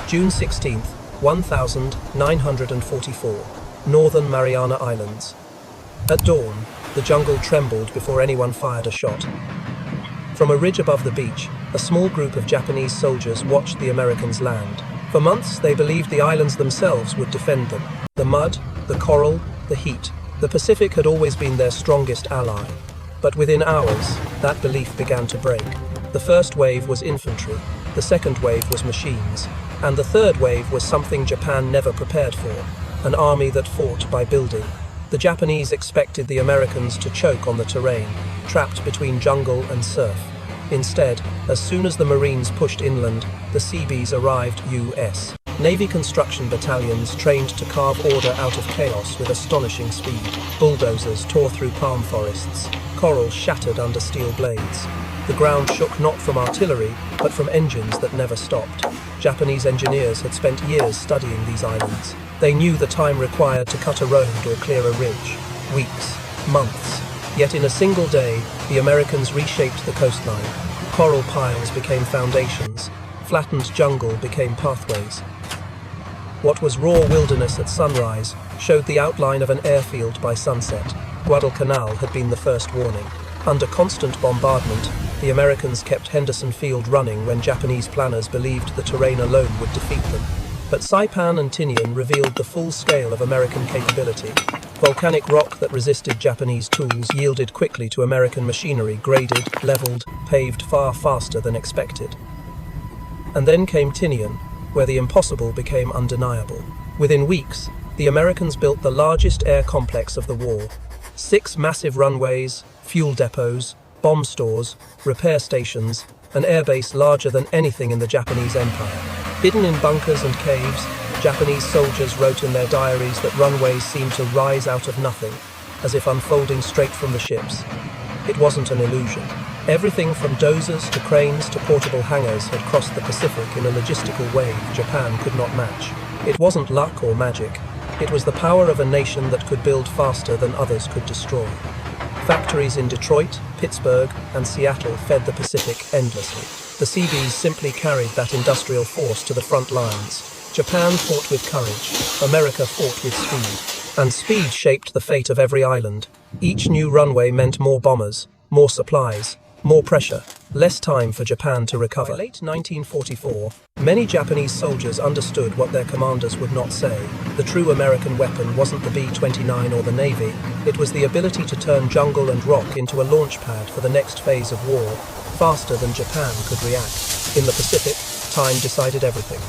June 16, 1944, Northern Mariana Islands. At dawn, the jungle trembled before anyone fired a shot. From a ridge above the beach, a small group of Japanese soldiers watched the Americans land. For months, they believed the islands themselves would defend them. The mud, the coral, the heat. The Pacific had always been their strongest ally. But within hours, that belief began to break. The first wave was infantry, the second wave was machines, and the third wave was something Japan never prepared for, an army that fought by building. The Japanese expected the Americans to choke on the terrain, trapped between jungle and surf. Instead, as soon as the Marines pushed inland, the Seabees arrived. U.S. Navy construction battalions trained to carve order out of chaos with astonishing speed. Bulldozers tore through palm forests. Coral shattered under steel blades. The ground shook not from artillery, but from engines that never stopped. Japanese engineers had spent years studying these islands. They knew the time required to cut a road or clear a ridge. Weeks, months. Yet in a single day, the Americans reshaped the coastline. Coral piles became foundations. Flattened jungle became pathways. What was raw wilderness at sunrise showed the outline of an airfield by sunset. Guadalcanal had been the first warning. Under constant bombardment, the Americans kept Henderson Field running when Japanese planners believed the terrain alone would defeat them. But Saipan and Tinian revealed the full scale of American capability. Volcanic rock that resisted Japanese tools yielded quickly to American machinery, graded, leveled, paved far faster than expected. And then came Tinian, where the impossible became undeniable. Within weeks, the Americans built the largest air complex of the war. 6 massive runways, fuel depots, bomb stores, repair stations, an airbase larger than anything in the Japanese Empire. Hidden in bunkers and caves, Japanese soldiers wrote in their diaries that runways seemed to rise out of nothing, as if unfolding straight from the ships. It wasn't an illusion. Everything from dozers to cranes to portable hangars had crossed the Pacific in a logistical wave Japan could not match. It wasn't luck or magic. It was the power of a nation that could build faster than others could destroy. Factories in Detroit, Pittsburgh, and Seattle fed the Pacific endlessly. The Seabees simply carried that industrial force to the front lines. Japan fought with courage, America fought with speed, and speed shaped the fate of every island. Each new runway meant more bombers, more supplies, more pressure, less time for Japan to recover. By late 1944, many Japanese soldiers understood what their commanders would not say. The true American weapon wasn't the B-29 or the Navy, it was the ability to turn jungle and rock into a launch pad for the next phase of war, faster than Japan could react. In the Pacific, time decided everything.